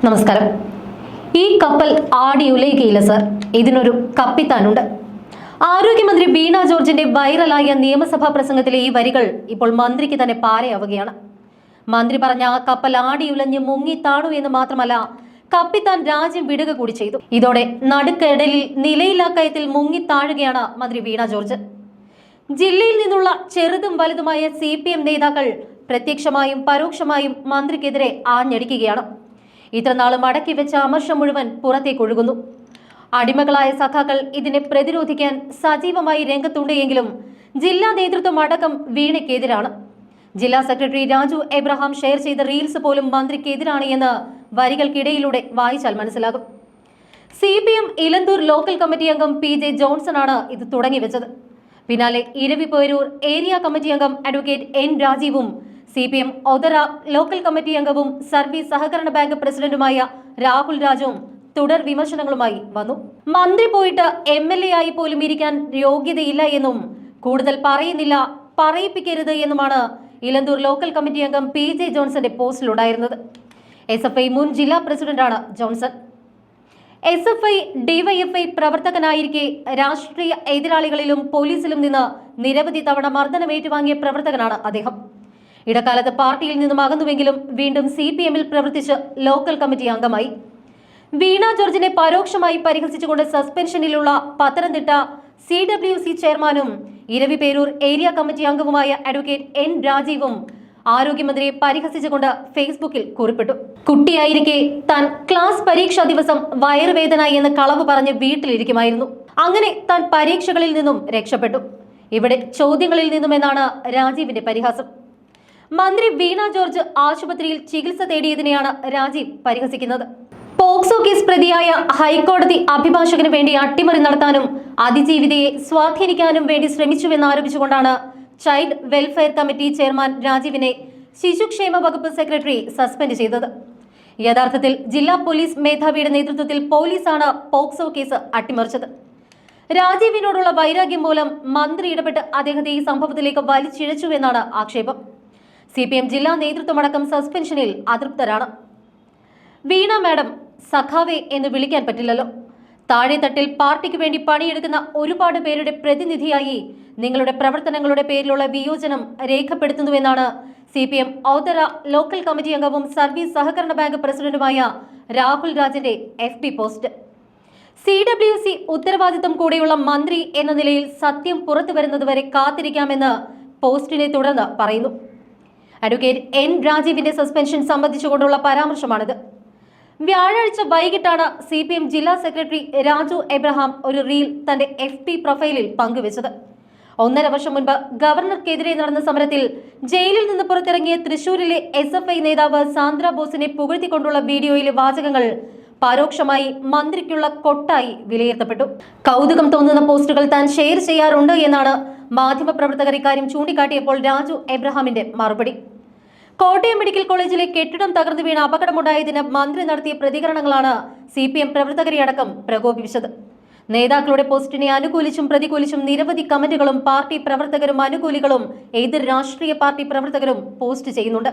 നമസ്കാരം. ഈ കപ്പൽ ആടിയുലയുകയില്ല സർ, ഇതിനൊരു കപ്പിത്താനുണ്ട്. ആരോഗ്യമന്ത്രി വീണ ജോർജിന്റെ വൈറലായ നിയമസഭാ പ്രസംഗത്തിലെ ഈ വരികൾ ഇപ്പോൾ മന്ത്രിക്ക് തന്നെ പാരയാവുകയാണ്. മന്ത്രി പറഞ്ഞ ആ കപ്പൽ ആടിയുലഞ്ഞ് മുങ്ങി താണു എന്ന് മാത്രമല്ല, കപ്പിത്താൻ രാജ്യം വിടുക കൂടി ചെയ്തു. ഇതോടെ നടുക്കടലിൽ നിലയില്ലാ കയത്തിൽ മുങ്ങി താഴുകയാണ് മന്ത്രി വീണ ജോർജ്. ജില്ലയിൽ നിന്നുള്ള ചെറുതും വലുതുമായ CPM നേതാക്കൾ പ്രത്യക്ഷമായും പരോക്ഷമായും മന്ത്രിക്കെതിരെ ആഞ്ഞടിക്കുകയാണ്. ഇത്രനാളും അടക്കി വെച്ച അമർഷം മുഴുവൻ പുറത്തേക്കൊഴുകുന്നു. അടിമകളായ സഖാക്കൾ ഇതിനെ പ്രതിരോധിക്കാൻ സജീവമായി രംഗത്തുണ്ട് എങ്കിലും ജില്ലാ നേതൃത്വം അടക്കം വീണയ്ക്കെതിരാണ്. ജില്ലാ സെക്രട്ടറി രാജു എബ്രഹാം ഷെയർ ചെയ്ത റീൽസ് പോലും മന്ത്രിക്കെതിരാണ് എന്ന് വരികൾക്കിടയിലൂടെ വായിച്ചാൽ മനസ്സിലാകും. CPM ഇലന്തൂർ ലോക്കൽ കമ്മിറ്റി അംഗം PJ ജോൺസൺ ആണ് ഇത് തുടങ്ങിവെച്ചത്. പിന്നാലെ ഇരവിപേരൂർ ഏരിയ കമ്മിറ്റി അംഗം അഡ്വക്കേറ്റ് N രാജീവും CPM ഒതറ ലോക്കൽ കമ്മിറ്റി അംഗവും സർവീസ് സഹകരണ ബാങ്ക് പ്രസിഡന്റുമായ രാഹുൽ രാജുവും തുടർ വിമർശനങ്ങളുമായി വന്നു. മന്ത്രി പോയിട്ട് MLA ആയി പോലും ഇരിക്കാൻ യോഗ്യതയില്ല എന്നും കൂടുതൽ പറയുന്നില്ല, പറയിപ്പിക്കരുത് എന്നുമാണ് ഇലന്തൂർ ലോക്കൽ കമ്മിറ്റി അംഗം PJ ജോൺസന്റെ പോസ്റ്റിലുണ്ടായിരുന്നത്. SFI മുൻ ജില്ലാ പ്രസിഡന്റാണ് ജോൺസൺ. SFI DYFI പ്രവർത്തകനായിരിക്കെ രാഷ്ട്രീയ എതിരാളികളിലും പോലീസിലും നിന്ന് നിരവധി തവണ മർദ്ദനം ഏറ്റുവാങ്ങിയ പ്രവർത്തകനാണ് അദ്ദേഹം. ഇടക്കാലത്ത് പാർട്ടിയിൽ നിന്നും അകന്നുവെങ്കിലും വീണ്ടും CPM-ൽ പ്രവർത്തിച്ച് ലോക്കൽ കമ്മിറ്റി അംഗമായി. വീണ ജോർജിനെ പരോക്ഷമായി പരിഹസിച്ചുകൊണ്ട് സസ്പെൻഷനിലുള്ള പത്തനംതിട്ട CWC ചെയർമാനും ഇരവിപേരൂർ ഏരിയ കമ്മിറ്റി അംഗവുമായ അഡ്വക്കേറ്റ് N രാജീവും ആരോഗ്യമന്ത്രിയെ പരിഹസിച്ചുകൊണ്ട് ഫേസ്ബുക്കിൽ കുറിപ്പിട്ടു. കുട്ടിയായിരിക്കെ താൻ ക്ലാസ് പരീക്ഷാ ദിവസം വയറുവേദന എന്ന് കളവ് പറഞ്ഞ് വീട്ടിലിരിക്കുമായിരുന്നു. അങ്ങനെ താൻ പരീക്ഷകളിൽ നിന്നും രക്ഷപ്പെട്ടു. ഇവിടെ ചോദ്യങ്ങളിൽ നിന്നുമെന്നാണ് രാജീവിന്റെ പരിഹാസം. മന്ത്രി വീണ ജോർജ് ആശുപത്രിയിൽ ചികിത്സ തേടിയതിനെയാണ് രാജീവ് പരിഹസിക്കുന്നത്. പോക്സോ കേസ് പ്രതിയായ ഹൈക്കോടതി അഭിഭാഷകന് വേണ്ടി അട്ടിമറി നടത്താനും അതിജീവിതയെ സ്വാധീനിക്കാനും വേണ്ടി ശ്രമിച്ചുവെന്നാരോപിച്ചുകൊണ്ടാണ് ചൈൽഡ് വെൽഫെയർ കമ്മിറ്റി ചെയർമാൻ രാജീവിനെ ശിശുക്ഷേമ വകുപ്പ് സെക്രട്ടറി സസ്പെൻഡ് ചെയ്തത്. യഥാർത്ഥത്തിൽ ജില്ലാ പോലീസ് മേധാവിയുടെ നേതൃത്വത്തിൽ പോലീസാണ് പോക്സോ കേസ് അട്ടിമറിച്ചത്. രാജീവിനോടുള്ള വൈരാഗ്യം മൂലം മന്ത്രി ഇടപെട്ട് അദ്ദേഹത്തെ ഈ സംഭവത്തിലേക്ക് വലിച്ചിഴച്ചുവെന്നാണ് ആക്ഷേപം. CPM ജില്ലാ നേതൃത്വമടക്കം സസ്പെൻഷനിൽ അതൃപ്തരാണ്. വീണ മാഡം, സഖാവെ എന്ന് വിളിക്കാൻ പറ്റില്ലല്ലോ. താഴെത്തട്ടിൽ പാർട്ടിക്ക് വേണ്ടി പണിയെടുക്കുന്ന ഒരുപാട് പേരുടെ പ്രതിനിധിയായി നിങ്ങളുടെ പ്രവർത്തനങ്ങളുടെ പേരിലുള്ള വിയോജനം രേഖപ്പെടുത്തുന്നുവെന്നാണ് CPM ഒതറ ലോക്കൽ കമ്മിറ്റി അംഗവും സർവീസ് സഹകരണ ബാങ്ക് പ്രസിഡന്റുമായ രാഹുൽ രാജിന്റെ FB പോസ്റ്റ്. CWC ഉത്തരവാദിത്വം കൂടെയുള്ള മന്ത്രി എന്ന നിലയിൽ സത്യം പുറത്തു വരുന്നതുവരെ കാത്തിരിക്കാമെന്ന് പോസ്റ്റിനെ തുടർന്ന് പറയുന്നു. അഡ്വക്കേറ്റ് N രാജീവിന്റെ സസ്പെൻഷൻ സംബന്ധിച്ചുകൊണ്ടുള്ള പരാമർശമാണിത്. വ്യാഴാഴ്ച വൈകിട്ടാണ് CPM ജില്ലാ സെക്രട്ടറി രാജു എബ്രഹാം ഒരു റീൽ തന്റെ FB പ്രൊഫൈലിൽ പങ്കുവച്ചത്. 1.5 വർഷം മുൻപ് ഗവർണർക്കെതിരെ നടന്ന സമരത്തിൽ ജയിലിൽ നിന്ന് പുറത്തിറങ്ങിയ തൃശൂരിലെ SFI നേതാവ് സാന്ദ്ര ബോസിനെ പുകഴ്ത്തിക്കൊണ്ടുള്ള വീഡിയോയിലെ വാചകങ്ങൾ പരോക്ഷമായി മന്ത്രിക്കുള്ള കൊട്ടായി വിലയിരുത്തപ്പെട്ടു. കൗതുകം തോന്നുന്ന പോസ്റ്റുകൾ താൻ ഷെയർ ചെയ്യാറുണ്ട് എന്നാണ് മാധ്യമപ്രവർത്തകർ ഇക്കാര്യം ചൂണ്ടിക്കാട്ടിയപ്പോൾ രാജു എബ്രഹാമിന്റെ മറുപടി. കോട്ടയം മെഡിക്കൽ കോളേജിലെ കെട്ടിടം തകർന്നു വീണ അപകടമുണ്ടായതിന് മന്ത്രി നടത്തിയ പ്രതികരണങ്ങളാണ് CPM പ്രവർത്തകരെ അടക്കം പ്രകോപിപ്പിച്ചത്. നേതാക്കളുടെ പോസ്റ്റിനെ അനുകൂലിച്ചും പ്രതികൂലിച്ചും നിരവധി കമന്റുകളും പാർട്ടി പ്രവർത്തകരും അനുകൂലികളും എതിർ രാഷ്ട്രീയ പാർട്ടി പ്രവർത്തകരും പോസ്റ്റ് ചെയ്യുന്നുണ്ട്.